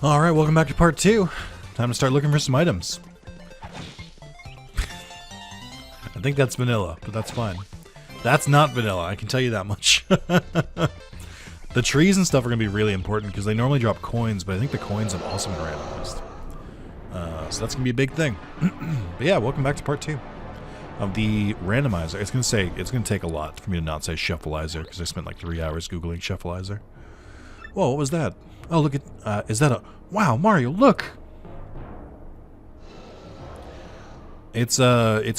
Alright, welcome back to part 2. Time to start looking for some items. I think that's vanilla, but that's fine. That's not vanilla, I can tell you that much. The trees and stuff are going to be really important because they normally drop coins, but I think the coins have also been randomized. So that's going to be a big thing. But yeah, welcome back to part 2 of the randomizer. It's going to take a lot for me to not say shuffleizer because I spent like 3 hours Googling shuffleizer. Whoa, what was that? Oh, look at, is that a... Wow, Mario, look! It's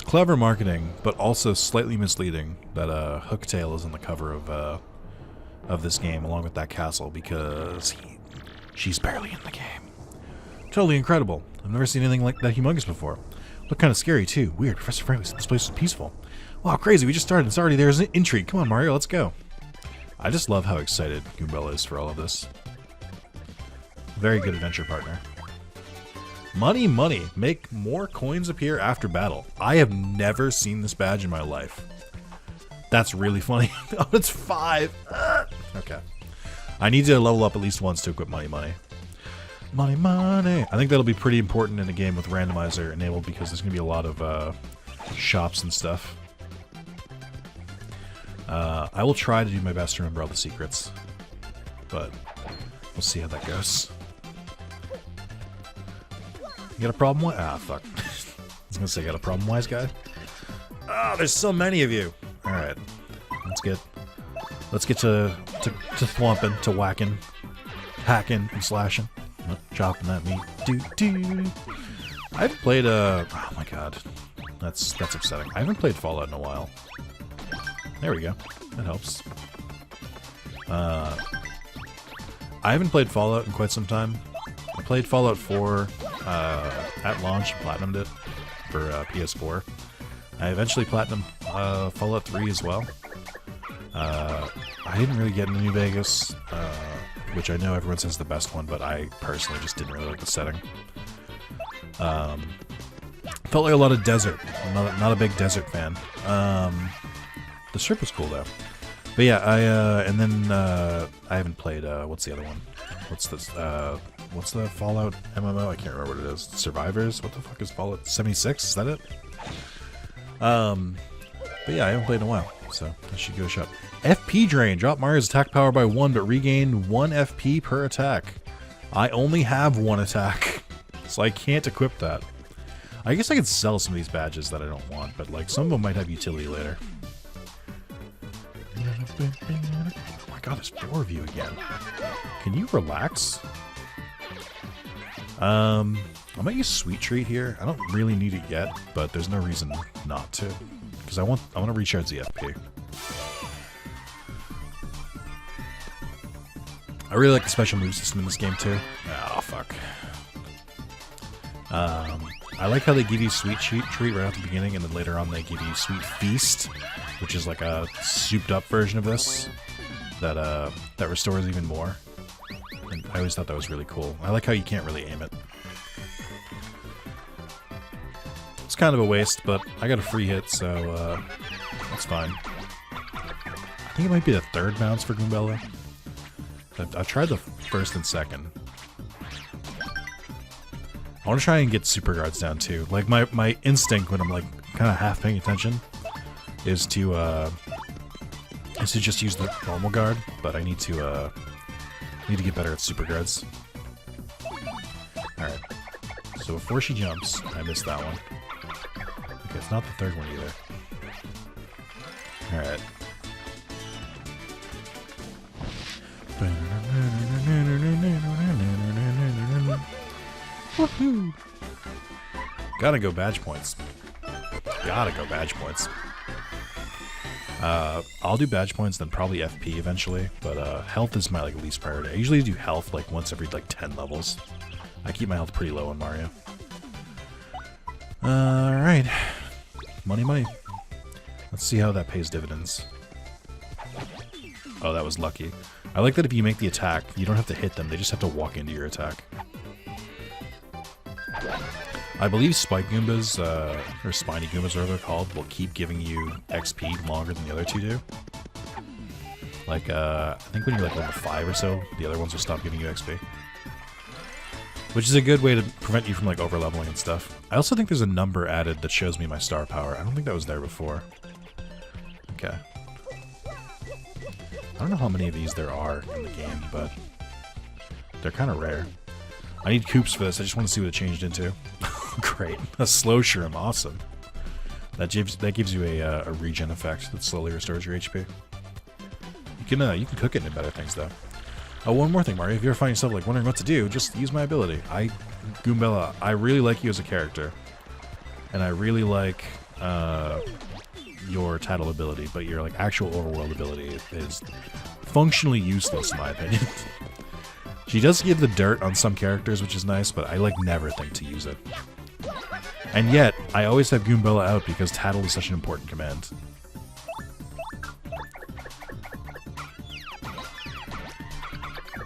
clever marketing, but also slightly misleading that, Hooktail is on the cover of this game, along with that castle, because she's barely in the game. Totally incredible. I've never seen anything like that humongous before. Looked kind of scary, too. Weird, Professor Franklin said this place is peaceful. Wow, crazy, we just started. It's already there's an intrigue. Come on, Mario, let's go. I just love how excited Goombella is for all of this. Very good adventure partner. Money, money. Make more coins appear after battle. I have never seen this badge in my life. That's really funny. Oh, it's 5. Okay. I need to level up at least once to equip money, money. Money, money. I think that'll be pretty important in a game with randomizer enabled because there's going to be a lot of shops and stuff. I will try to do my best to remember all the secrets, but we'll see how that goes. You got a problem? Ah, fuck. I was gonna say, got a problem, wise guy? Ah, there's so many of you. All right, let's get to thwomping, to whacking, hacking, and slashing, chopping that meat. I haven't played oh my god, that's upsetting. I haven't played Fallout in a while. There we go. That helps. I haven't played Fallout in quite some time. I played Fallout 4 at launch and platinumed it for PS4. I eventually platinumed Fallout 3 as well. I didn't really get into New Vegas, which I know everyone says is the best one, but I personally just didn't really like the setting. Felt like a lot of desert. I'm not a big desert fan. The strip was cool though. But yeah, and then I haven't played what's the other one? What's the Fallout MMO? I can't remember what it is. Survivors? What the fuck is Fallout 76? Is that it? But yeah, I haven't played in a while, so I should give it a shot. FP drain. Drop Mario's attack power by 1, but regain 1 FP per attack. I only have 1 attack, so I can't equip that. I guess I could sell some of these badges that I don't want, but like some of them might have utility later. Oh my god, there's 4 of you again. Can you relax? I might use Sweet Treat here. I don't really need it yet, but there's no reason not to. Because I want to recharge the FP. I really like the special move system in this game too. Oh fuck. I like how they give you Sweet Treat right at the beginning, and then later on they give you Sweet Feast, which is like a souped up version of this that restores even more. And I always thought that was really cool. I like how you can't really aim it. It's kind of a waste, but I got a free hit, so that's fine. I think it might be the 3rd bounce for Goombella. I've tried the 1st and 2nd. I want to try and get super guards down too. Like my instinct when I'm like kind of half paying attention is to just use the normal guard, but I need to get better at super guards. All right. So before she jumps, I missed that one. Okay, it's not the 3rd one either. All right. Woohoo! Gotta go badge points. Gotta go badge points. I'll do badge points, then probably FP eventually, but health is my like least priority. I usually do health like once every like 10 levels. I keep my health pretty low on Mario. Alright. Money, money. Let's see how that pays dividends. Oh, that was lucky. I like that if you make the attack, you don't have to hit them, they just have to walk into your attack. I believe Spike Goombas, or Spiny Goombas, whatever they're called, will keep giving you XP longer than the other 2 do. Like, I think when you're like level 5 or so, the other ones will stop giving you XP. which is a good way to prevent you from like over leveling and stuff. I also think there's a number added that shows me my star power. I don't think that was there before. Okay. I don't know how many of these there are in the game, but they're kind of rare. I need coops for this. I just want to see what it changed into. Great. A slow shroom. Awesome. That gives you a regen effect that slowly restores your HP. You can cook it into better things, though. Oh, one more thing, Mario. If you ever find yourself like wondering what to do, just use my ability. Goombella, I really like you as a character. And I really like your tattle ability, but your like actual overworld ability is functionally useless in my opinion. She does give the dirt on some characters, which is nice, but I like never think to use it. And yet, I always have Goombella out because tattle is such an important command.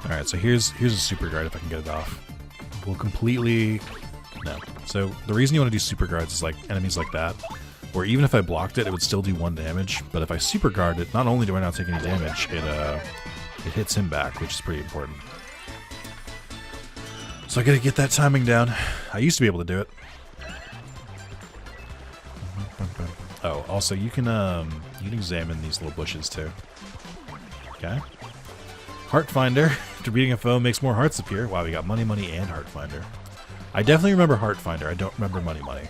Alright, so here's a super guard if I can get it off. We'll completely... No. So the reason you want to do super guards is like enemies like that, where even if I blocked it, it would still do 1 damage, but if I super guard it, not only do I not take any damage, it hits him back, which is pretty important. So I gotta get that timing down. I used to be able to do it. Oh, also you can examine these little bushes too. Okay. Heart Finder. After beating a foe makes more hearts appear. Wow, we got Money Money and Heart Finder. I definitely remember Heart Finder. I don't remember Money Money.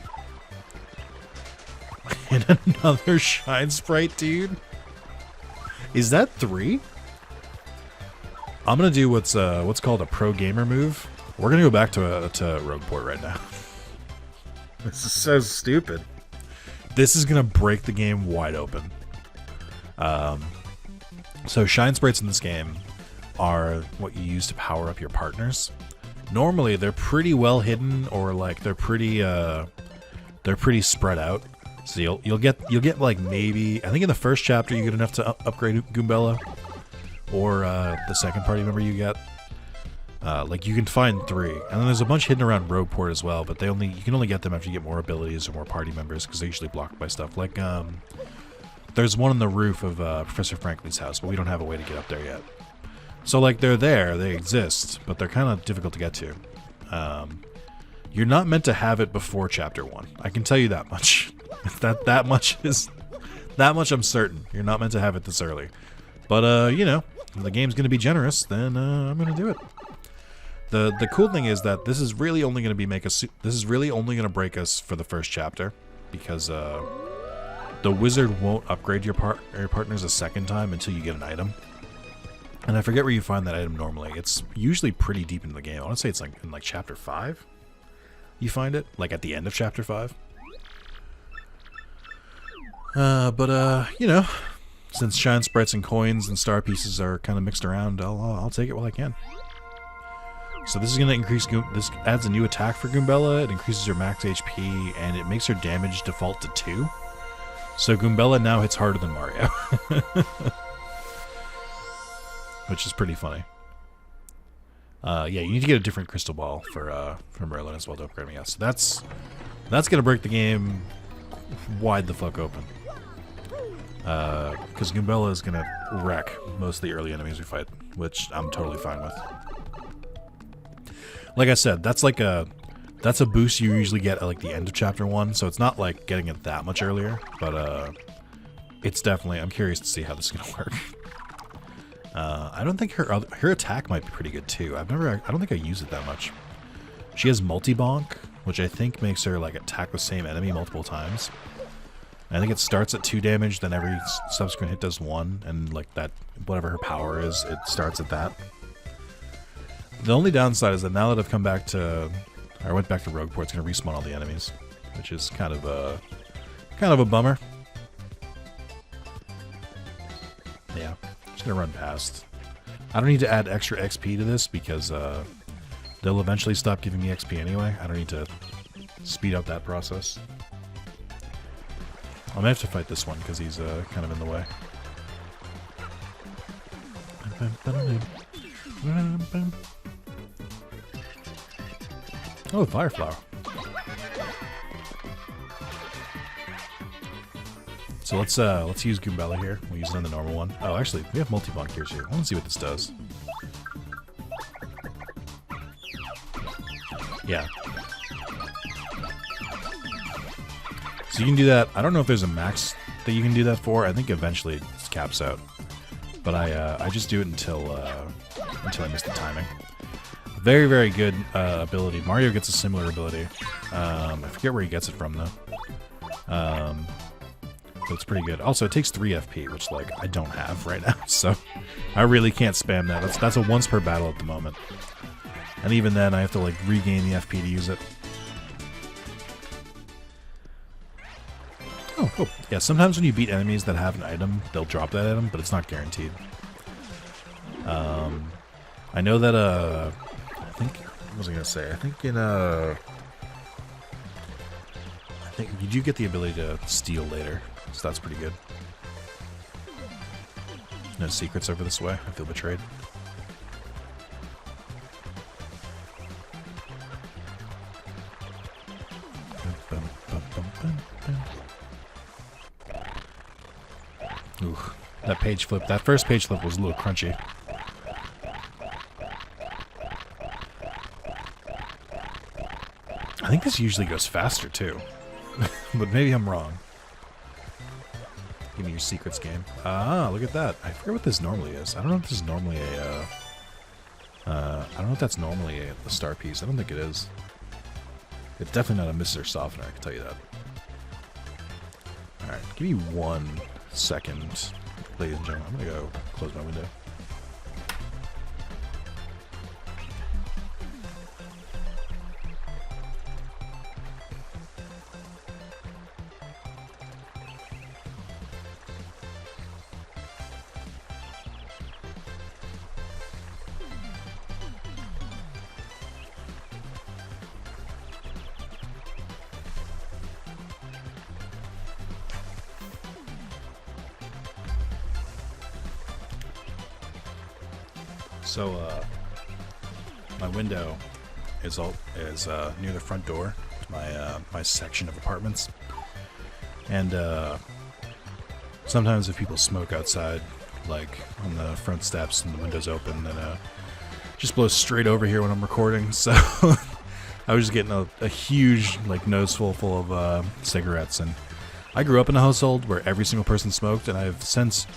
And another Shine Sprite, dude. Is that 3? I'm gonna do what's called a pro gamer move. We're gonna go back to Rogueport right now. This is so stupid. This is gonna break the game wide open. So Shine Sprites in this game are what you use to power up your partners. Normally they're pretty well hidden, or like they're pretty spread out. So you'll get like maybe, I think in the first chapter you get enough to upgrade Goombella, or the second party member you get. Like you can find 3, and then there's a bunch hidden around Rogueport as well. But you can only get them after you get more abilities or more party members, because they're usually blocked by stuff. Like there's one on the roof of Professor Franklin's house, but we don't have a way to get up there yet. So like they're there, they exist, but they're kind of difficult to get to. You're not meant to have it before Chapter 1. I can tell you that much. that much I'm certain. You're not meant to have it this early. But you know, if the game's going to be generous, then I'm going to do it. The cool thing is that this is really only going to break us for the first chapter, because the wizard won't upgrade your partners a second time until you get an item. And I forget where you find that item normally. It's usually pretty deep into the game. I want to say it's like in like chapter 5. You find it like at the end of chapter 5. But you know, since Shine Sprites and coins and star pieces are kind of mixed around, I'll take it while I can. So this is going to increase. This adds a new attack for Goombella. It increases her max HP, and it makes her damage default to 2. So Goombella now hits harder than Mario. Which is pretty funny. Yeah, you need to get a different crystal ball for Merlin as well to upgrade me. Yeah, so that's gonna break the game wide the fuck open. Because Goombella is gonna wreck most of the early enemies we fight, which I'm totally fine with. Like I said, that's a boost you usually get at like the end of chapter 1, so it's not like getting it that much earlier, but it's definitely, I'm curious to see how this is gonna work. I don't think her attack might be pretty good too. I don't think I use it that much. She has multi-bonk, which I think makes her like attack the same enemy multiple times. I think it starts at 2 damage, then every subsequent hit does 1, and like that, whatever her power is, it starts at that. The only downside is that now that I've come back to, I went back to Rogueport, it's gonna respawn all the enemies, which is kind of a bummer. Yeah. Gonna run past. I don't need to add extra XP to this because they'll eventually stop giving me XP anyway. I don't need to speed up that process. I might have to fight this one because he's kind of in the way. Oh, Fireflower. So let's use Goombella here. We'll use it on the normal one. Oh, actually, we have multi-bonk gears here. I want to see what this does. Yeah. So you can do that. I don't know if there's a max that you can do that for. I think eventually it caps out. But I just do it until I miss the timing. Very, very good ability. Mario gets a similar ability. I forget where he gets it from, though. But it's pretty good. Also, it takes 3 FP, which, like, I don't have right now. So I really can't spam that. That's a once per battle at the moment. And even then, I have to, like, regain the FP to use it. Oh, cool. Yeah, sometimes when you beat enemies that have an item, they'll drop that item, but it's not guaranteed. I know that, I think, what was I gonna say? I think in, I think you do get the ability to steal later, so that's pretty good. No secrets over this way. I feel betrayed. Ooh, that page flip, that first page flip was a little crunchy. I think this usually goes faster too, but maybe I'm wrong. Give me your secrets game. Ah, look at that. I forget what this normally is. I don't know if this is normally a, I don't know if that's normally a star piece. I don't think it is. It's definitely not a Mr. Softener, I can tell you that. Alright, give me 1 second, ladies and gentlemen. I'm gonna go close my window. So, my window is near the front door, my section of apartments, and sometimes if people smoke outside, like on the front steps and the window's open, then just blows straight over here when I'm recording. So I was just getting a huge like noseful full of cigarettes, and I grew up in a household where every single person smoked, and I've since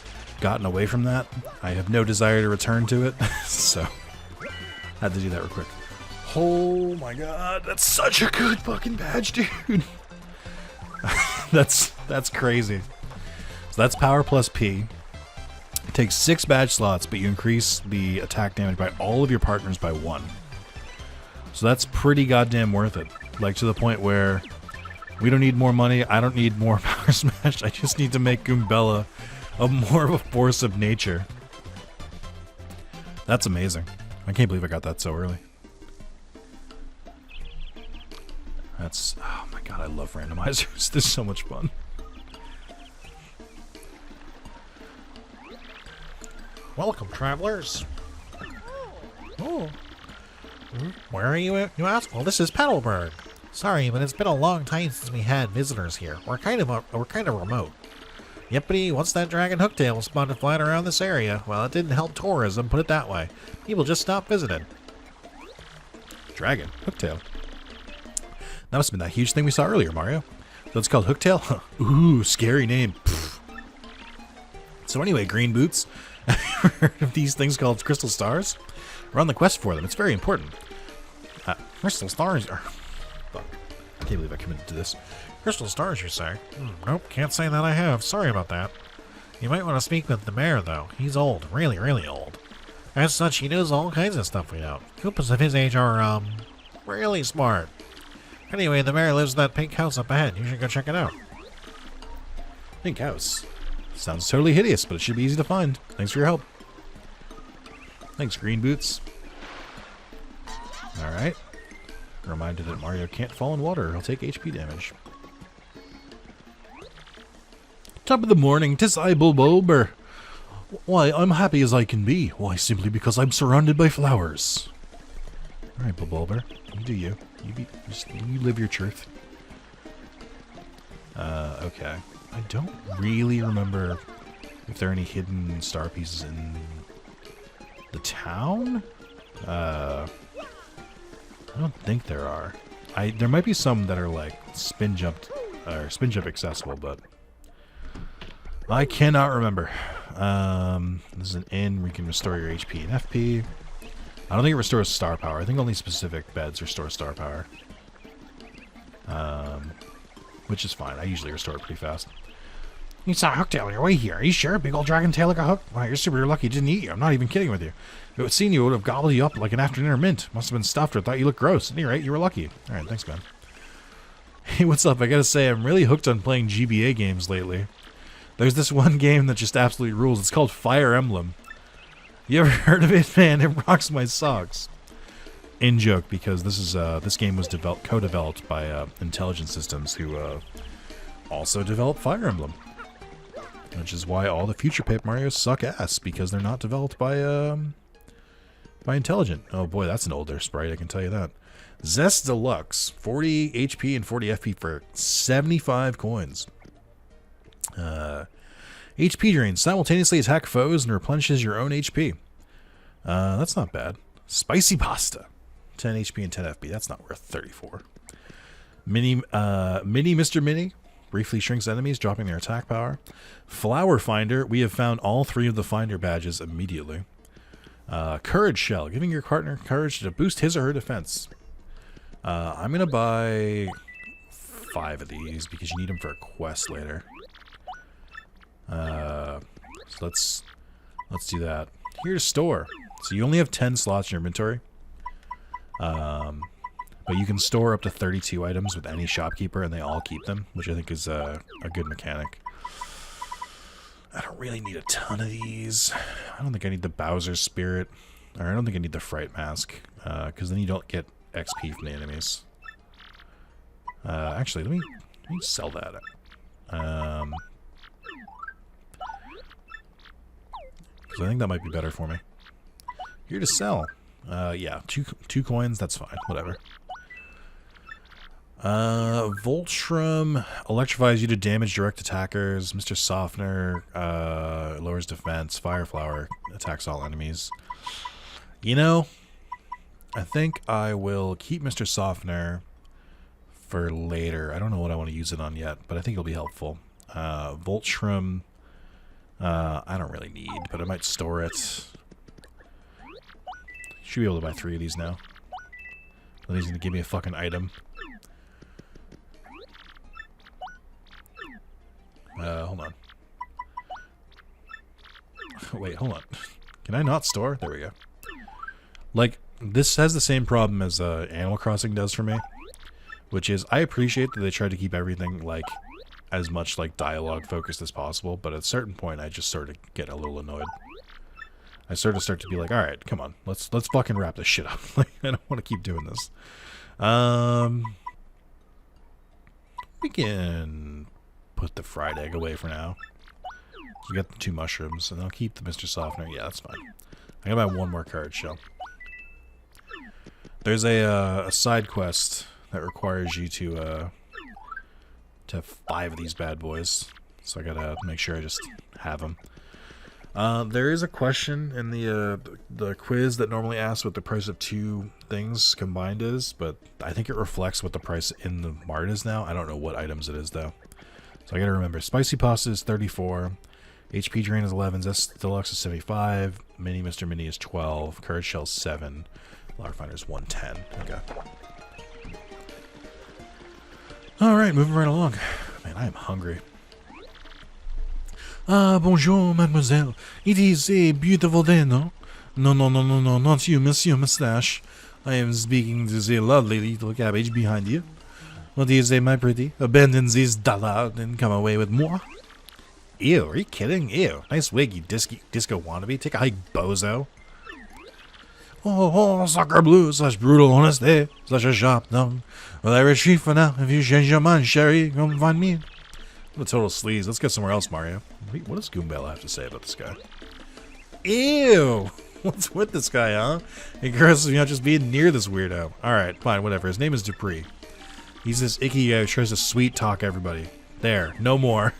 gotten away from that. I have no desire to return to it, so had to do that real quick. Oh my god, that's such a good fucking badge, dude. that's crazy. So that's power plus P. It takes 6 badge slots, but you increase the attack damage by all of your partners by 1. So that's pretty goddamn worth it. Like, to the point where we don't need more money, I don't need more power smash, I just need to make Goombella more of a force of nature. That's amazing. I can't believe I got that so early. That's... oh my god, I love randomizers. This is so much fun. Welcome, travelers. Oh. Where are you, you ask? Well, this is Petalburg. Sorry, but it's been a long time since we had visitors here. We're kind of remote. Yippity, once that dragon hooktail was spotted flying around this area, well, it didn't help tourism, put it that way. People just stopped visiting. Dragon hooktail. That must have been that huge thing we saw earlier, Mario. So it's called Hooktail? Ooh, scary name. Pfft. So anyway, Green Boots, heard of these things called crystal stars? We're on the quest for them. It's very important. Crystal stars are... Fuck. I can't believe I committed to this. Crystal stars, you say? Nope, can't say that I have. Sorry about that. You might want to speak with the mayor, though. He's old. Really, really old. As such, he knows all kinds of stuff we don't. Koopas of his age are, really smart. Anyway, the mayor lives in that pink house up ahead. You should go check it out. Pink house. Sounds totally hideous, but it should be easy to find. Thanks for your help. Thanks, Green Boots. Alright. Reminded that Mario can't fall in water. He'll take HP damage. Top of the morning, 'tis I, Bulbober. Why, I'm happy as I can be. Why, simply because I'm surrounded by flowers. Alright, Bulbober. You do you. You live your truth. Okay. I don't really remember if there are any hidden star pieces in the town. I don't think there are. There might be some that are like spin jump accessible, but I cannot remember. This is an inn where you can restore your HP and FP. I don't think it restores star power. I think only specific beds restore star power. Which is fine. I usually restore it pretty fast. You saw a hooktail on your way here. Are you sure? Big old dragon tail like a hook? Wow, you're super lucky it didn't eat you. I'm not even kidding with you. If it would seen you, it would have gobbled you up like an after-dinner mint. Must have been stuffed or thought you looked gross. At any rate, you were lucky. Alright, thanks, man. Hey, what's up? I gotta say, I'm really hooked on playing GBA games lately. There's this one game that just absolutely rules. It's called Fire Emblem. You ever heard of it, man? It rocks my socks. In joke, because this game was co-developed by Intelligent Systems, who also developed Fire Emblem. Which is why all the future Paper Marios suck ass, because they're not developed by Intelligent. Oh boy, that's an older sprite, I can tell you that. Zest Deluxe, 40 HP and 40 FP for 75 coins. HP drain, simultaneously attack foes and replenishes your own HP. That's not bad. Spicy pasta, 10 HP and 10 FP. That's not worth 34. Mini Mr. Mini, briefly shrinks enemies, dropping their attack power. Flower Finder, we have found all 3 of the Finder badges immediately. Courage Shell, giving your partner courage to boost his or her defense. I'm going to buy 5 of these because you need them for a quest later. So let's do that. Here to store. So you only have 10 slots in your inventory. But you can store up to 32 items with any shopkeeper, and they all keep them, which I think is a good mechanic. I don't really need a ton of these. I don't think I need the Bowser Spirit, or I don't think I need the Fright Mask, because then you don't get XP from the enemies. Actually, let me sell that. Because I think that might be better for me. Here to sell. Yeah, two coins, that's fine, whatever. Voltrum electrifies you to damage direct attackers. Mr. Softener lowers defense. Fireflower attacks all enemies. You know, I think I will keep Mr. Softener for later. I don't know what I want to use it on yet, but I think it'll be helpful. Voltrum, I don't really need, but I might store it. Should be able to buy 3 of these now. Then he's going to give me a fucking item. Hold on. Wait, hold on. Can I not store? There we go. Like, this has the same problem as Animal Crossing does for me. Which is, I appreciate that they try to keep everything, like, as much, like, dialogue focused as possible. But at a certain point, I just sort of get a little annoyed. I sort of start to be like, alright, come on. Let's fucking wrap this shit up. Like, I don't want to keep doing this. We can put the fried egg away for now. You got the 2 mushrooms, and I'll keep the Mr. Softener. Yeah, that's fine. I gotta buy 1 more courage shell. There's a side quest that requires you to have 5 of these bad boys. So I gotta make sure I just have them. There is a question in the quiz that normally asks what the price of 2 things combined is, but I think it reflects what the price in the mart is now. I don't know what items it is, though. So I gotta remember, Spicy Pasta is 34, HP Drain is 11, Zest Deluxe is 75, Mini Mr. Mini is 12, Courage Shell is 7, Flower Finder is 110. Okay. Alright, moving right along. Man, I am hungry. Ah, bonjour, mademoiselle. It is a beautiful day, no? No, not you, Monsieur Mustache. I am speaking to the lovely little cabbage behind you. What do you say, my pretty? Abandon this dollar and come away with more? Ew, are you kidding? Ew. Nice wig, you disco wannabe. Take a hike, bozo. Oh, soccer blue, such brutal honesty, such a sharp tongue. Well, I retreat for now. If you change your mind, Sherry, come find me. What a total sleaze. Let's go somewhere else, Mario. Wait, what does Goombella have to say about this guy? Ew! What's with this guy, huh? He grosses me out just being near this weirdo. Alright, fine, whatever. His name is Dupree. He's this icky guy who tries to sweet talk everybody. There, no more.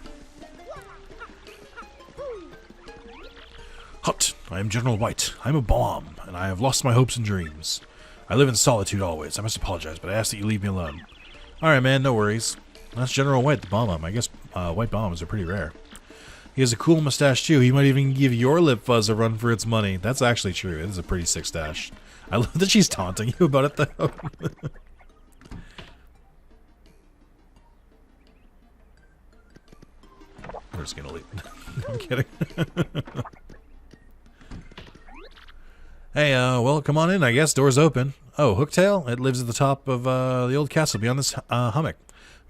Hut, I am General White. I am a bomb, and I have lost my hopes and dreams. I live in solitude always. I must apologize, but I ask that you leave me alone. Alright, man, no worries. That's General White, the bomb. I guess white bombs are pretty rare. He has a cool mustache, too. He might even give your lip fuzz a run for its money. That's actually true. It is a pretty sick stash. I love that she's taunting you about it, though. We're just gonna leave. I'm kidding. Hey, well, come on in, I guess. Door's open. Oh, Hooktail? It lives at the top of the old castle beyond this hummock.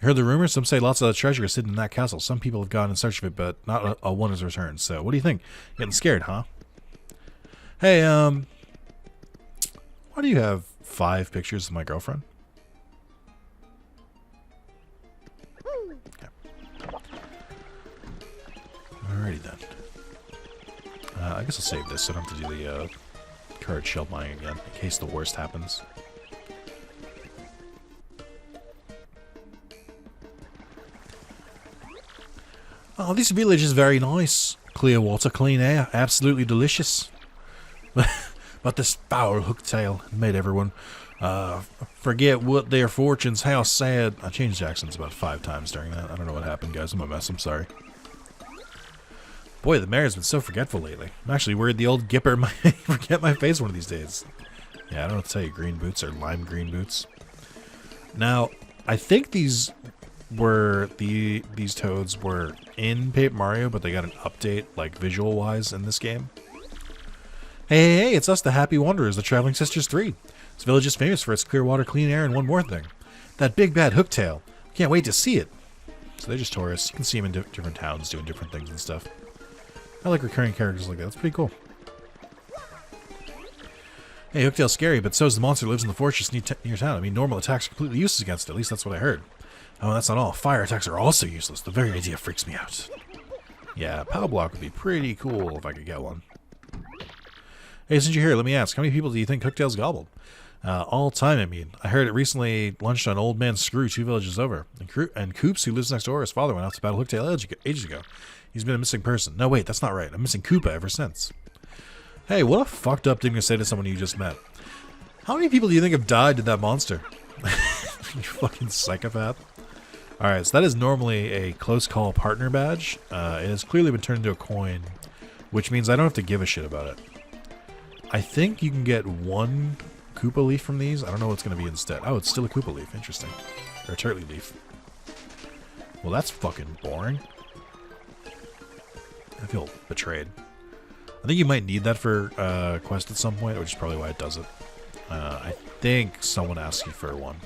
I heard the rumors. Some say lots of treasure is hidden in that castle. Some people have gone in search of it, but not a one has returned. So, what do you think? Getting scared, huh? Hey, why do you have 5 pictures of my girlfriend? Okay. Alrighty then. I guess I'll save this so I don't have to do the card shell buying again, in case the worst happens. Oh, this village is very nice. Clear water, clean air, absolutely delicious. But this foul Hooktail made everyone forget what their fortunes, how sad. I changed accents about 5 times during that. I don't know what happened, guys. I'm a mess, I'm sorry. Boy, the mayor's been so forgetful lately. I'm actually worried the old Gipper might forget my face one of these days. Yeah, I don't know what to tell you, green boots or lime green boots. Now, I think these toads were in Paper Mario, but they got an update, like, visual-wise in this game. Hey, it's us, the Happy Wanderers, the Traveling Sisters 3. This village is famous for its clear water, clean air, and one more thing. That big bad Hooktail. Can't wait to see it. So they're just tourists. You can see them in different towns doing different things and stuff. I like recurring characters like that. That's pretty cool. Hey, Hooktail's scary, but so's the monster that lives in the fortress near town. I mean, normal attacks are completely useless against it. At least that's what I heard. Oh, that's not all. Fire attacks are also useless. The very idea freaks me out. Yeah, Pow Block would be pretty cool if I could get one. Hey, since you're here, let me ask, how many people do you think Hooktail's gobbled? All time, I mean. I heard it recently lunched on Old Man Screw 2 villages over. And Coops, who lives next door, his father went off to battle Hooktail ages ago. He's been a missing person. No, wait, that's not right. I'm missing Koopa ever since. Hey, what a fucked up thing to say to someone you just met. How many people do you think have died to that monster? You fucking psychopath. Alright, so that is normally a close call partner badge. It has clearly been turned into a coin, which means I don't have to give a shit about it. I think you can get 1 Koopa leaf from these. I don't know what's going to be instead. Oh, it's still a Koopa leaf. Interesting. Or a Turtley leaf. Well, that's fucking boring. I feel betrayed. I think you might need that for quest at some point, which is probably why it does it. I think someone asks you for one.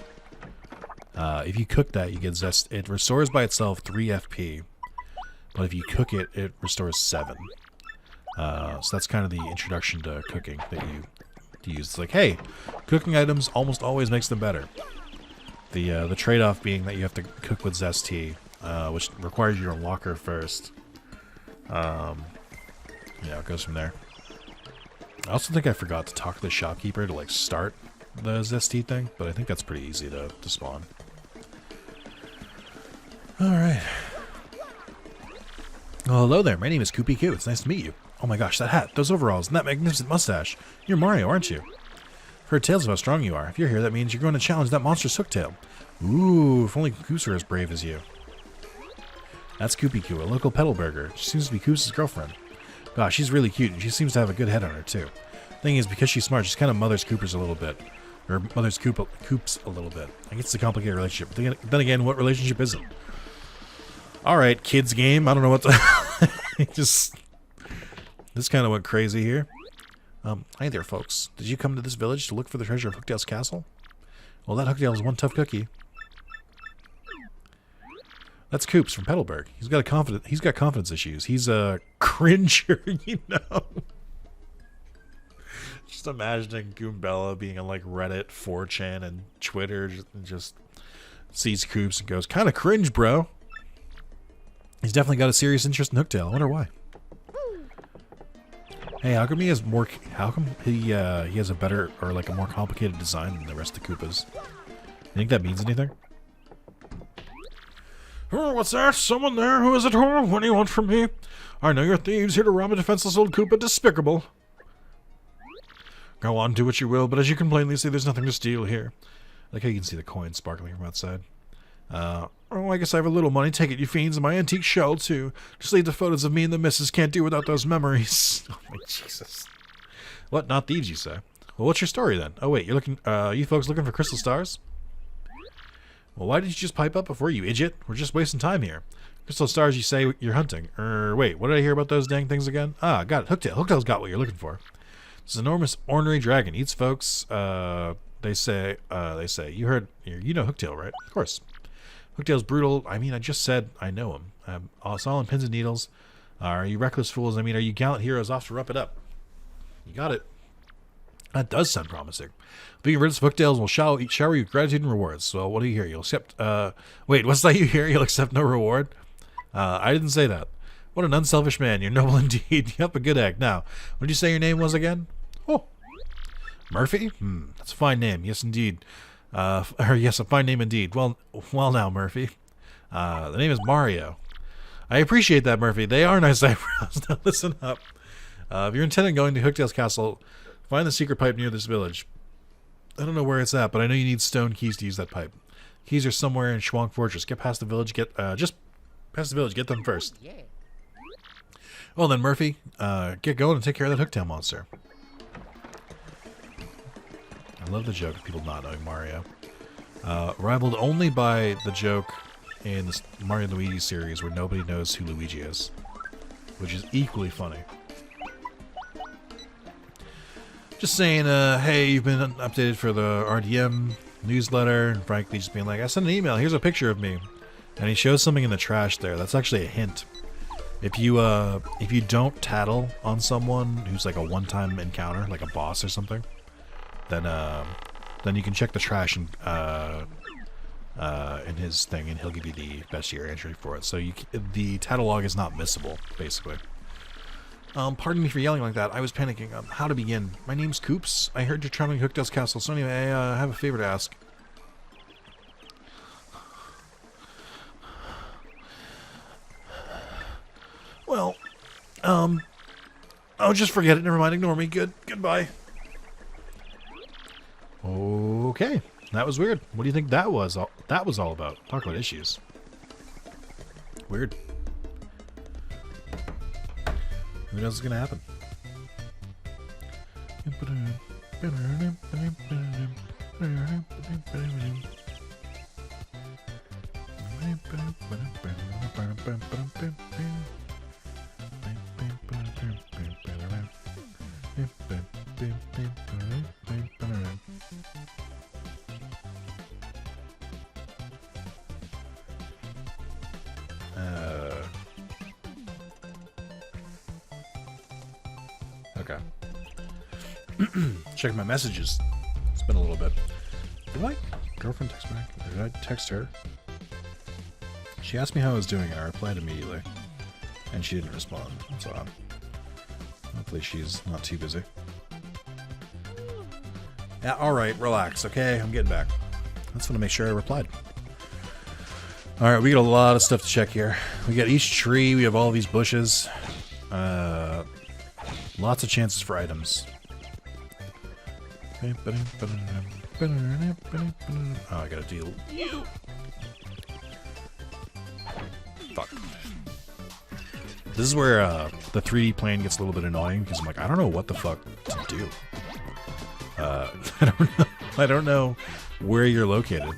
If you cook that, you get zest. It restores by itself 3 FP, but if you cook it, it restores 7. So that's kind of the introduction to cooking that you use. It's like, hey, cooking items almost always makes them better. The trade-off being that you have to cook with zest tea, which requires you to unlock her first. Yeah, it goes from there. I also think I forgot to talk to the shopkeeper to, like, start the zesty thing, but I think that's pretty easy to spawn. Alright. Well, hello there. My name is Koopy Koo. It's nice to meet you. Oh my gosh, that hat, those overalls, and that magnificent mustache. You're Mario, aren't you? I've heard tales of how strong you are. If you're here, that means you're going to challenge that monstrous Hooktail. Ooh, if only Koos were as brave as you. That's Koopy Koo, a local pedal burger. She seems to be Koos' girlfriend. Gosh, she's really cute, and she seems to have a good head on her, too. Thing is, because she's smart, she's kind of mothers Coopers a little bit. Or mothers Coops a little bit. I guess it's a complicated relationship. Then again, what relationship is it? Alright, kids game. I don't know what to... This kind of went crazy here. Hi there, folks. Did you come to this village to look for the treasure of Hooktail's castle? Well, that Hooktail is one tough cookie. That's Coops from Petalburg. He's got confidence issues. He's a cringer, you know. Just imagining Goombella being on like Reddit, 4chan, and Twitter, just sees Coops and goes, "Kind of cringe, bro." He's definitely got a serious interest in Hooktail. I wonder why. Hey, how come he has more? How come he has a better or like a more complicated design than the rest of the Koopas? You think that means anything? Oh, what's that? Someone there? Who is it? Oh, what do you want from me? I know you're thieves here to rob a defenseless old Koopa. Despicable. Go on, do what you will, but as you can plainly see, there's nothing to steal here. Like how you can see the coin sparkling from outside. Oh, I guess I have a little money. Take it, you fiends, and my antique shell, too. Just leave the photos of me and the missus. Can't do without those memories. Oh, my Jesus. What, not thieves, you say? Well, what's your story, then? Oh, wait, you're looking, you folks looking for crystal stars? Well, why did you just pipe up before, you idiot? We're just wasting time here. Crystal stars, you say you're hunting. Wait, what did I hear about those dang things again? Ah, got it. Hooktail. Hooktail's got what you're looking for. This enormous ornery dragon eats folks. They say. You know Hooktail, right? Of course. Hooktail's brutal. I mean, I just said I know him. It's all in pins and needles. Are you reckless fools? I mean, are you gallant heroes off to rough it up? You got it. That does sound promising. Being rid of Hooktails will shower you with gratitude and rewards. So what do you hear? You'll accept... wait, what's that you hear? You'll accept no reward? I didn't say that. What an unselfish man. You're noble indeed. You have a good act. Now, what did you say your name was again? Oh. Murphy? That's a fine name. Yes, indeed. Yes, a fine name indeed. Well now, Murphy. The name is Mario. I appreciate that, Murphy. They are nice eyebrows. Now listen up. If you're intending going to Hooktail's castle, find the secret pipe near this village. I don't know where it's at, but I know you need stone keys to use that pipe. Keys are somewhere in Schwank Fortress. Get past the village. Just past the village. Get them first. Well then, Murphy, get going and take care of that Hooktail monster. I love the joke of people not knowing Mario. Rivaled only by the joke in the Mario and Luigi series where nobody knows who Luigi is, which is equally funny. Just saying, hey, you've been updated for the RDM newsletter, and frankly just being like, I sent an email, here's a picture of me. And he shows something in the trash there. That's actually a hint. If you don't tattle on someone who's like a one-time encounter, like a boss or something, then you can check the trash and in his thing, and he'll give you the best year entry for it. So the tattle log is not missable, basically. Pardon me for yelling like that. I was panicking. How to begin? My name's Coops. I heard you're traveling to Hooktail's castle, so anyway, I have a favor to ask. Well, oh, just forget it. Never mind. Ignore me. Goodbye. Okay. That was weird. What do you think that was all about? Talk about issues. Weird. Who knows what's gonna happen? Okay. Check my messages. It's been a little bit. Did my girlfriend text back? Did I text her? She asked me how I was doing, and I replied immediately. And she didn't respond. So hopefully she's not too busy. Yeah, alright, relax, okay? I'm getting back. I just want to make sure I replied. Alright, we got a lot of stuff to check here. We got each tree, we have all these bushes. Lots of chances for items. Oh, I gotta deal. Fuck. This is where the 3D plane gets a little bit annoying because I'm like, I don't know what the fuck to do. I don't know where you're located.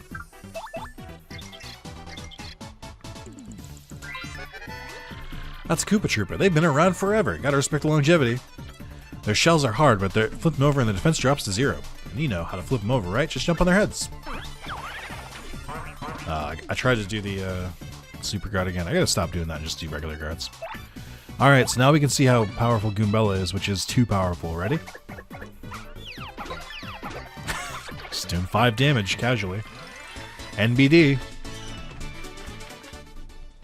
That's a Koopa Trooper. They've been around forever. Gotta respect the longevity. Their shells are hard, but they're flipping over and the defense drops to 0. And you know how to flip them over, right? Just jump on their heads. I tried to do the super guard again. I gotta stop doing that and just do regular guards. Alright, so now we can see how powerful Goombella is, which is too powerful. Ready? Just doing 5 damage, casually. NBD.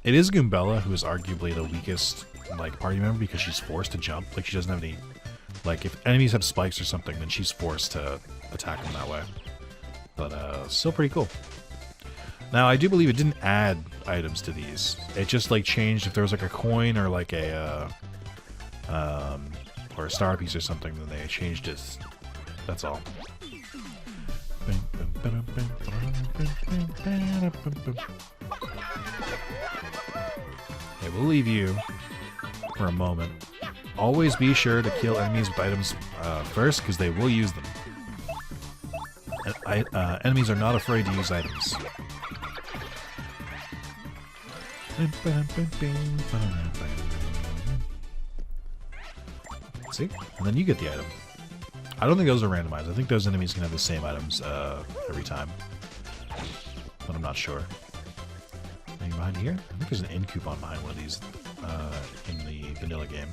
It is Goombella who is arguably the weakest, like, party member because she's forced to jump. Like, she doesn't have any... Like, if enemies have spikes or something, then she's forced to attack them that way. But, still pretty cool. Now, I do believe it didn't add items to these. It just, like, changed if there was, like, a coin or, like, a, or a star piece or something, then they changed it That's all. Okay, we'll leave you for a moment. Always be sure to kill enemies with items first, because they will use them. And, enemies are not afraid to use items. See? And then you get the item. I don't think those are randomized. I think those enemies can have the same items every time. But I'm not sure. Anything behind here? I think there's an end coupon behind one of these in the vanilla game.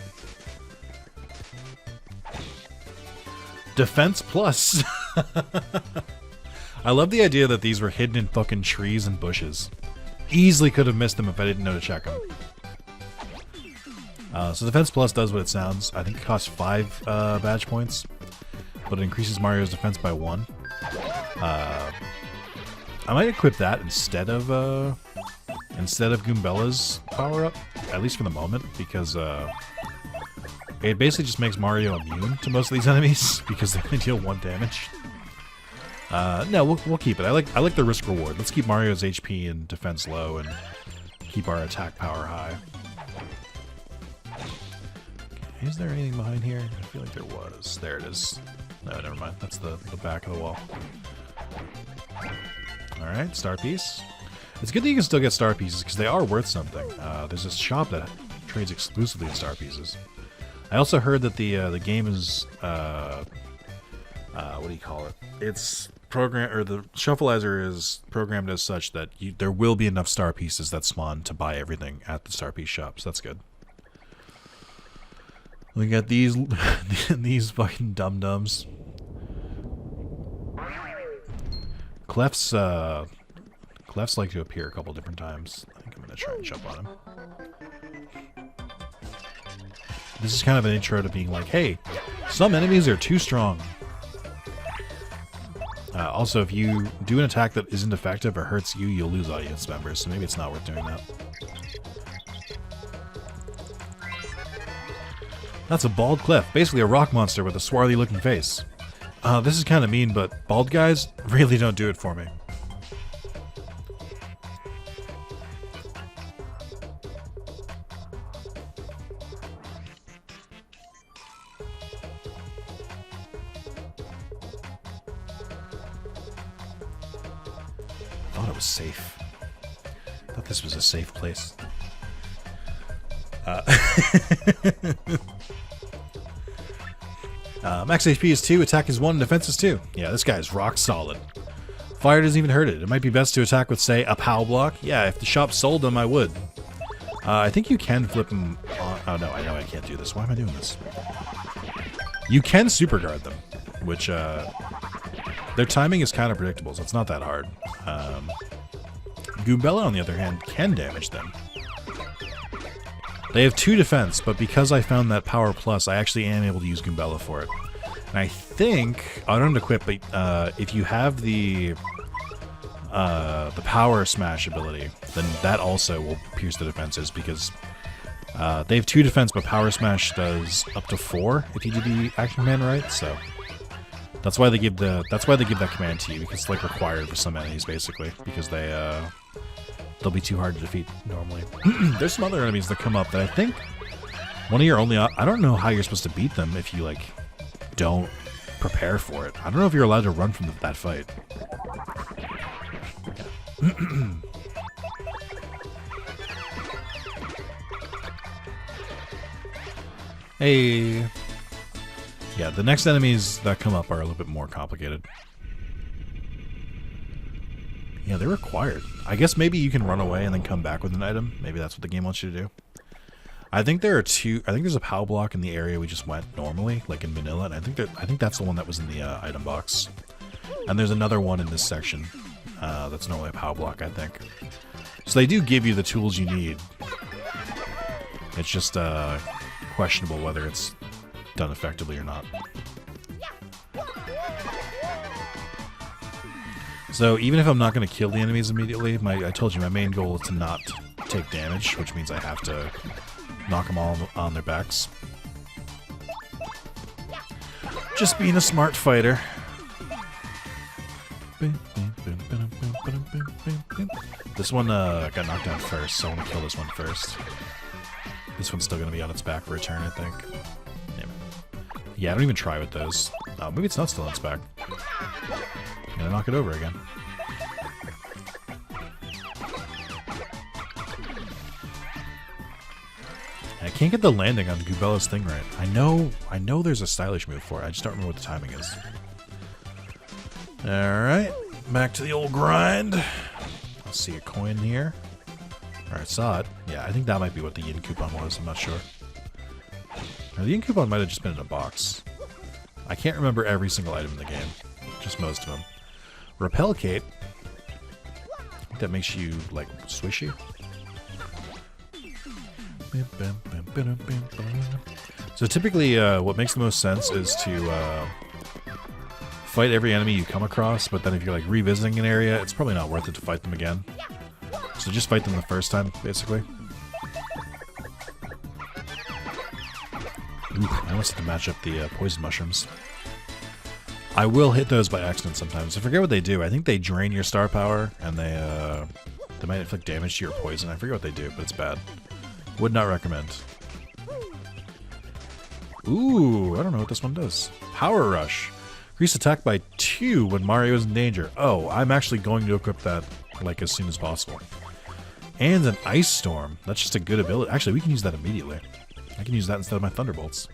Defense Plus! I love the idea that these were hidden in fucking trees and bushes. Easily could have missed them if I didn't know to check them. So Defense Plus does what it sounds. I think it costs 5 badge points, but it increases Mario's defense by 1. I might equip that instead of Goombella's power-up, at least for the moment, because it basically just makes Mario immune to most of these enemies because they only deal 1 damage. No, we'll keep it. I like the risk reward. Let's keep Mario's HP and defense low and keep our attack power high. Okay, is there anything behind here? I feel like there was. There it is. No, never mind. That's the back of the wall. Alright, star piece. It's good that you can still get star pieces because they are worth something. There's this shop that trades exclusively in star pieces. I also heard that the game is what do you call it? It's the shuffleizer is programmed as such that there will be enough star pieces that spawn to buy everything at the star piece shop. So that's good. We got these these fucking dum-dums. Clef's like to appear a couple different times. I think I'm gonna try and jump on him. This is kind of an intro to being like, hey, some enemies are too strong. Also, if you do an attack that isn't effective or hurts you, you'll lose audience members, so maybe it's not worth doing that. That's a bald Clef, basically a rock monster with a swarthy looking face. This is kind of mean, but bald guys really don't do it for me. Thought it was safe. Thought this was a safe place. Max HP is 2, attack is 1, defense is 2. Yeah, this guy is rock solid. Fire doesn't even hurt it. It might be best to attack with, say, a POW block. Yeah, if the shop sold them, I would. I think you can flip them on... Oh, no, I know I can't do this. Why am I doing this? You can super guard them, which, their timing is kind of predictable, so it's not that hard. Goombella, on the other hand, can damage them. They have 2 defense, but because I found that power plus, I actually am able to use Goombella for it. And I think... I don't equip, but if you have the power smash ability, then that also will pierce the defenses, because they have 2 defense, but power smash does up to 4 if you do the action command right, so... That's why they give that command to you, because it's like required for some enemies, basically, because they'll be too hard to defeat normally. There's some other enemies that come up that I think one of your only... I don't know how you're supposed to beat them if you, like, don't prepare for it. I don't know if you're allowed to run from that fight. Hey... Yeah, the next enemies that come up are a little bit more complicated. Yeah, they're required. I guess maybe you can run away and then come back with an item. Maybe that's what the game wants you to do. I think there are 2... I think there's a POW block in the area we just went normally, like in vanilla, and I think that's the one that was in the item box. And there's another one in this section that's normally a POW block, I think. So they do give you the tools you need. It's just questionable whether it's done effectively or not. So even if I'm not going to kill the enemies immediately, I told you my main goal is to not take damage, which means I have to knock them all on their backs. Just being a smart fighter. This one got knocked down first, so I want to kill this one first. This one's still going to be on its back for a turn, I think. Yeah, I don't even try with those. Oh, maybe it's not still on its back. I'm going to knock it over again. I can't get the landing on Goobella's thing right. I know there's a stylish move for it. I just don't remember what the timing is. Alright, back to the old grind. I'll see a coin here. Alright, saw it. Yeah, I think that might be what the yin coupon was. I'm not sure. Now, the yin coupon might have just been in a box. I can't remember every single item in the game. Just most of them. Repel cape. I think that makes you, like, swishy. So typically, what makes the most sense is to fight every enemy you come across, but then if you're like revisiting an area, it's probably not worth it to fight them again. So just fight them the first time, basically. Ooh, I almost had to match up the poison mushrooms. I will hit those by accident sometimes. I forget what they do. I think they drain your star power, and they might inflict damage to your poison. I forget what they do, but it's bad. Would not recommend. Ooh, I don't know what this one does. Power Rush. Increase attack by 2 when Mario is in danger. Oh, I'm actually going to equip that like as soon as possible. And an Ice Storm. That's just a good ability. Actually, we can use that immediately. I can use that instead of my Thunderbolts.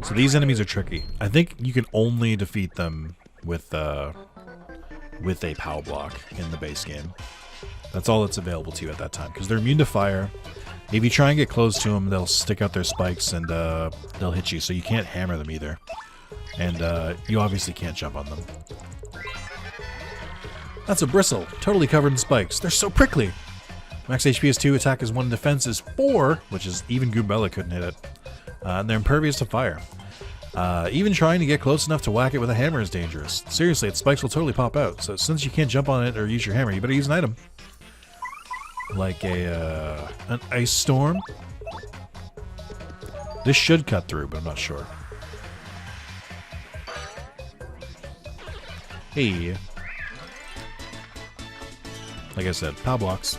So these enemies are tricky. I think you can only defeat them with a POW block in the base game. That's all that's available to you at that time, because they're immune to fire. If you try and get close to them, they'll stick out their spikes and they'll hit you, so you can't hammer them either. And you obviously can't jump on them. That's a bristle, totally covered in spikes. They're so prickly! Max HP is 2, attack is 1, defense is 4, which is even Goombella couldn't hit it. And they're impervious to fire. Even trying to get close enough to whack it with a hammer is dangerous. Seriously, its spikes will totally pop out, so since you can't jump on it or use your hammer, you better use an item. Like an Ice Storm. This should cut through, but I'm not sure. Hey. Like I said, POW blocks.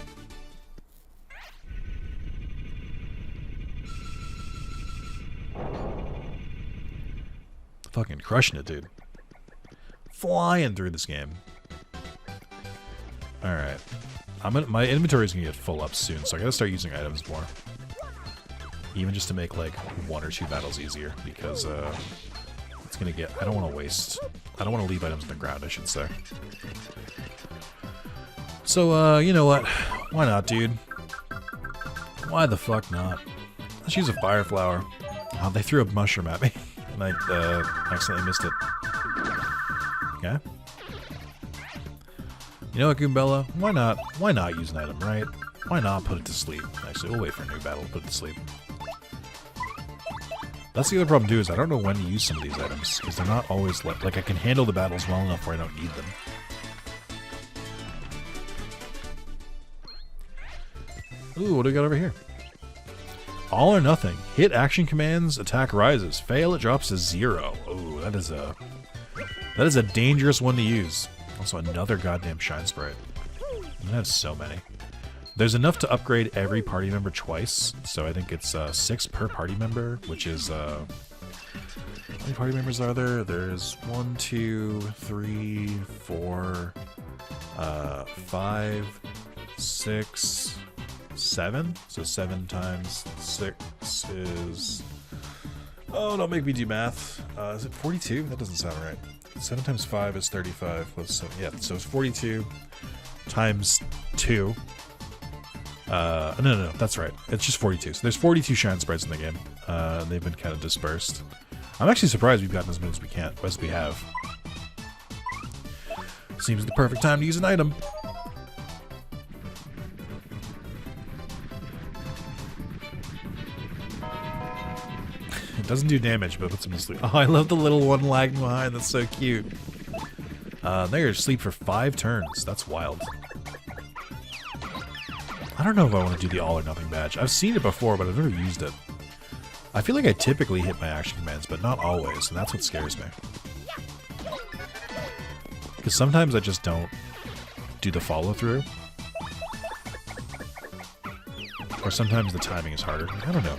Fucking crushing it, dude. Flying through this game. Alright. My inventory is gonna get full up soon, so I gotta start using items more. Even just to make like 1 or 2 battles easier, because it's gonna get. I don't want to waste. I don't want to leave items on the ground, I should say. So you know what? Why not, dude? Why the fuck not? Let's use a fire flower. Oh, they threw a mushroom at me, and I accidentally missed it. Okay. You know what, Goombella? Why not? Why not use an item, right? Why not put it to sleep? Actually, we'll wait for a new battle to put it to sleep. That's the other problem too, is I don't know when to use some of these items, because they're not always like I can handle the battles well enough where I don't need them. Ooh, what do we got over here? All or nothing. Hit action commands, attack rises. Fail, it drops to 0. Ooh, that is a dangerous one to use. Also, another goddamn shine sprite. I have so many. There's enough to upgrade every party member twice, so I think it's 6 per party member, which is how many party members are there? There's 1, 2, 3, 4, 5, 6, 7. So 7 times 6 is. Oh, don't make me do math. Is it 42? That doesn't sound right. 7 times 5 is 35. Plus 7. Yeah, so it's 42 times 2. No, that's right. It's just 42. So there's 42 shine sprites in the game. They've been kind of dispersed. I'm actually surprised we've gotten as many as we have. Seems the perfect time to use an item. It doesn't do damage, but it puts him to sleep. Oh, I love the little one lagging behind. That's so cute. They're asleep for 5 turns. That's wild. I don't know if I want to do the all or nothing badge. I've seen it before, but I've never used it. I feel like I typically hit my action commands, but not always, and that's what scares me. Because sometimes I just don't do the follow-through. Or sometimes the timing is harder. I don't know.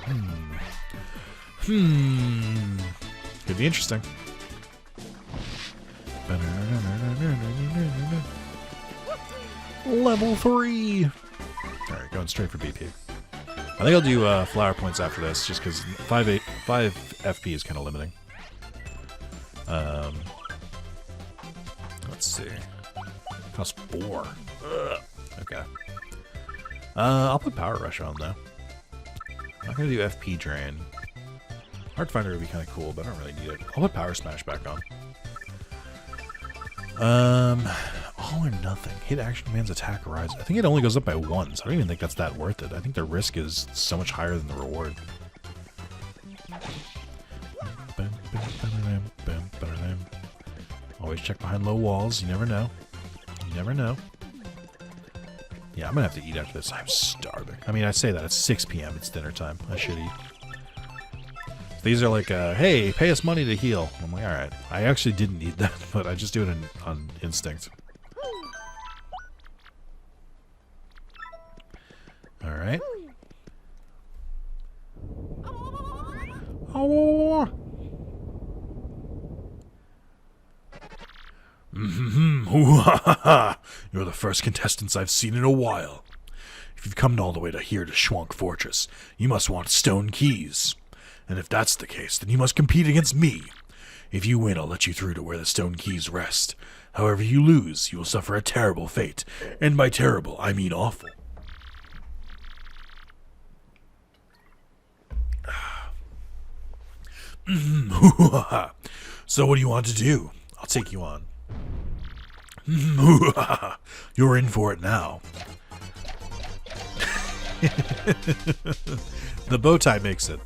Could be interesting. Level 3! Alright, going straight for BP. I think I'll do flower points after this, just because 5 FP is kind of limiting. Let's see. Cost 4. Ugh. Okay. I'll put Power Rush on, though. I'm not going to do FP Drain. Heart Finder would be kind of cool, but I don't really need it. I'll put Power Smash back on. All or nothing. Hit action commands, attack, rise. I think it only goes up by 1, so I don't even think that's that worth it. I think the risk is so much higher than the reward. Always check behind low walls. You never know. You never know. Yeah, I'm gonna have to eat after this. I'm starving. I mean, I say that. It's 6 p.m. It's dinner time. I should eat. These are like, hey, pay us money to heal. I'm like, alright. I actually didn't need that, but I just do it on instinct. Alright. Oh. You're the first contestants I've seen in a while. If you've come all the way here to Schwank Fortress, you must want stone keys. And if that's the case, then you must compete against me. If you win, I'll let you through to where the stone keys rest. However, you lose, you will suffer a terrible fate. And by terrible, I mean awful. So what do you want to do? I'll take you on. You're in for it now. The bow tie makes it.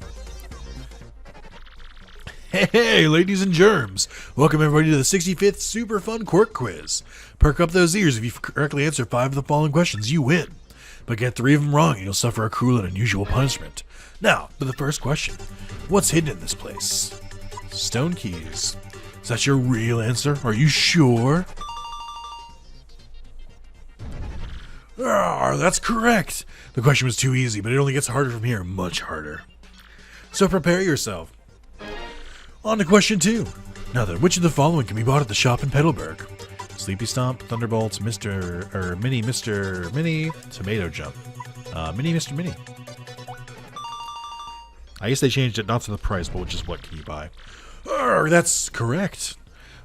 Hey, ladies and germs! Welcome everybody to the 65th Super Fun Quirk Quiz. Perk up those ears. If you correctly answer 5 of the following questions, you win. But get 3 of them wrong and you'll suffer a cruel and unusual punishment. Now, for the first question. What's hidden in this place? Stone keys. Is that your real answer? Are you sure? That's correct! The question was too easy, but it only gets harder from here. Much harder. So prepare yourself. On to question 2. Now then, which of the following can be bought at the shop in Petalburg? Sleepy Stomp, Thunderbolts, Mr. Mini, Tomato Jump. Mr. Mini. I guess they changed it not to the price, but just what can you buy? That's correct.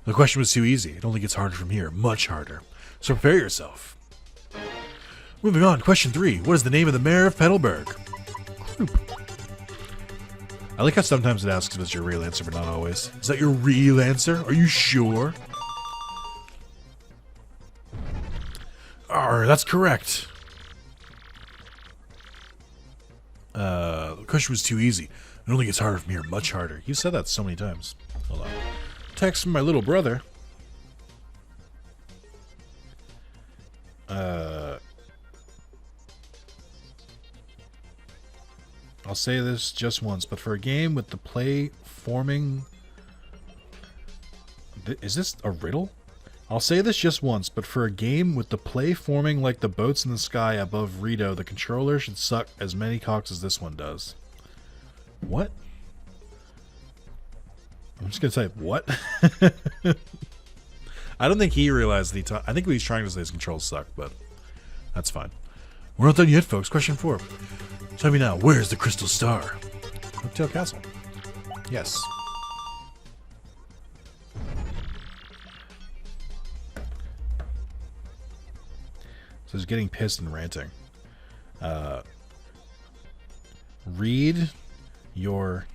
The question was too easy. It only gets harder from here. Much harder. So prepare yourself. Moving on, question 3. What is the name of the mayor of Petalburg? Croup. I like how sometimes it asks if it's your real answer, but not always. Is that your real answer? Are you sure? That's correct. The question was too easy. It only gets harder from here, much harder. You said that so many times. Hold on. Text from my little brother. I'll say this just once, but for a game with the play forming... Is this a riddle? I'll say this just once, but for a game with the play forming like the boats in the sky above Rito, the controller should suck as many cocks as this one does. What? I'm just going to type, what? I don't think he realized I think he's trying to say his controls suck, but that's fine. We're not done yet, folks. Question 4. Tell me now, where's the Crystal Star? Hooktail Castle. Yes. So he's getting pissed and ranting. Read your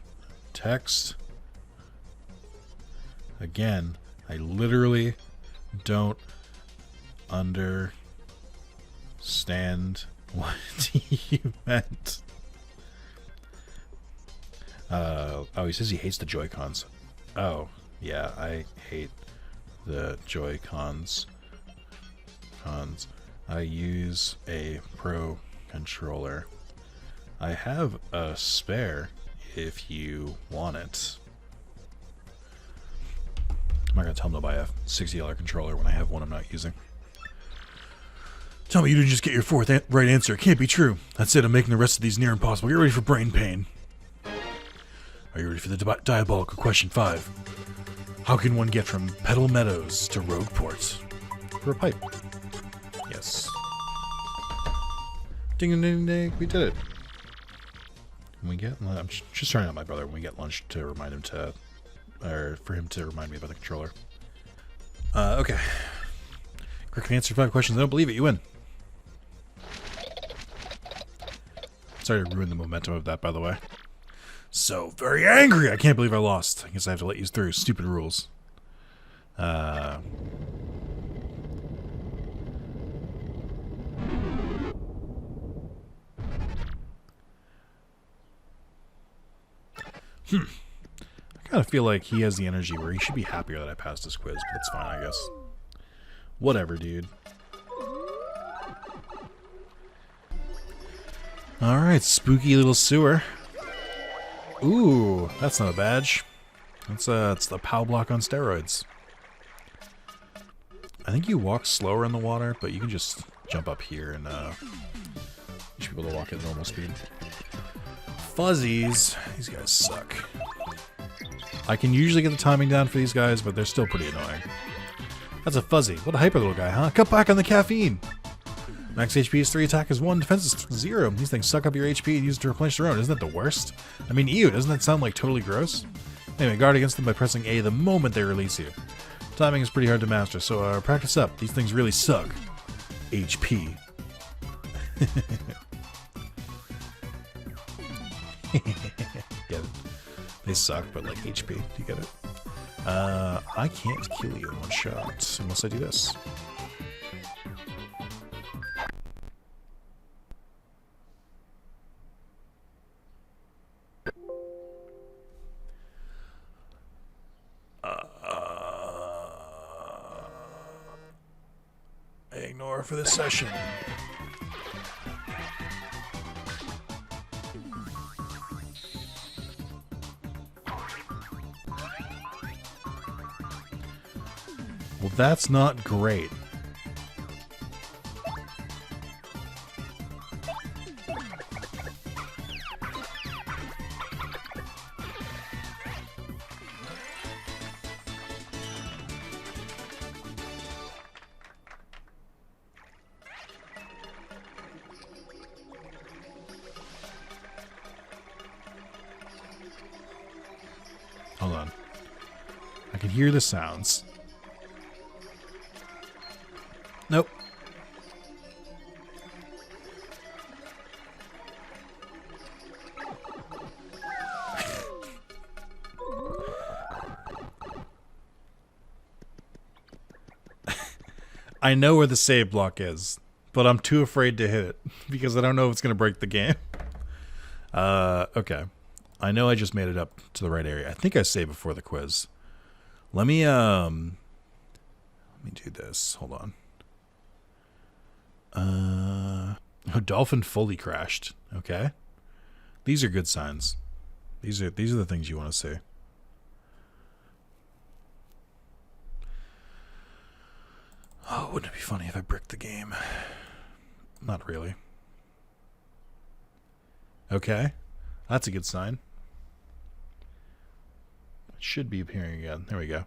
text again. I literally don't understand what you meant. Oh, he says he hates the Joy-Cons. Oh, yeah, I hate the Joy-Cons. I use a Pro controller. I have a spare if you want it. I'm not going to tell them to buy a $60 controller when I have one I'm not using. Tell me you didn't just get your fourth right answer. It can't be true. That's it. I'm making the rest of these near impossible. Get ready for brain pain. Are you ready for the diabolical question 5? How can one get from Petal Meadows to Rogueport? For a pipe. Yes. Ding ding ding ding. We did it. When we get, I'm just trying out my brother when we get lunch to remind him to, or for him to remind me about the controller. Okay. Correct answer 5 questions. I don't believe it. You win. Sorry to ruin the momentum of that, by the way. So very angry. I can't believe I lost. I guess I have to let you through. Stupid rules. I kind of feel like he has the energy where he should be happier that I passed this quiz, but that's fine, I guess. Whatever, dude. Alright, spooky little sewer. Ooh, that's not a badge. It's the POW block on steroids. I think you walk slower in the water, but you can just jump up here and you should be able to walk at normal speed. Fuzzies. These guys suck. I can usually get the timing down for these guys, but they're still pretty annoying. That's a fuzzy. What a hyper little guy, huh? Cut back on the caffeine! Max HP is 3, attack is 1, defense is 0. These things suck up your HP and use it to replenish their own. Isn't that the worst? I mean, ew, doesn't that sound like totally gross? Anyway, guard against them by pressing A the moment they release you. Timing is pretty hard to master, so practice up. These things really suck. HP. Get it? They suck, but like HP. Do you get it? I can't kill you in one shot unless I do this. Ignore for this session. Well, that's not great. Hold on. I can hear the sounds. Nope. I know where the save block is, but I'm too afraid to hit it because I don't know if it's going to break the game. Okay. I know I just made it up to the right area. I think I saved before the quiz. Let me do this. Hold on. Dolphin fully crashed. Okay. These are good signs. These are the things you want to see. Oh, wouldn't it be funny if I bricked the game? Not really. Okay. That's a good sign. It should be appearing again. There we go.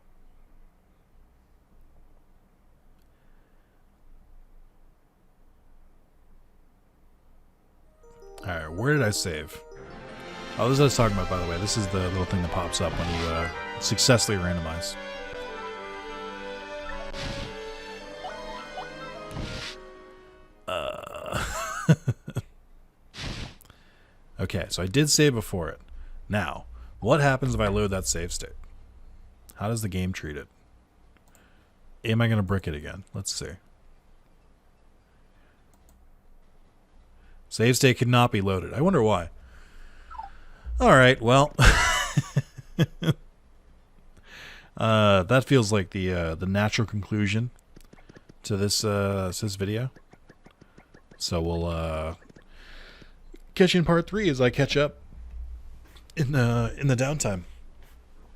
Alright, where did I save? Oh, this is what I was talking about, by the way. This is the little thing that pops up when you successfully randomize. Okay, so I did save before it. Now, what happens if I load that save state? How does the game treat it? Am I going to brick it again? Let's see. Save state cannot be loaded. I wonder why. Alright, well. That feels like the natural conclusion to this video. So catch you in part 3 as I catch up in the downtime.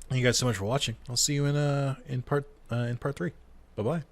Thank you guys so much for watching. I'll see you in part 3. Bye bye.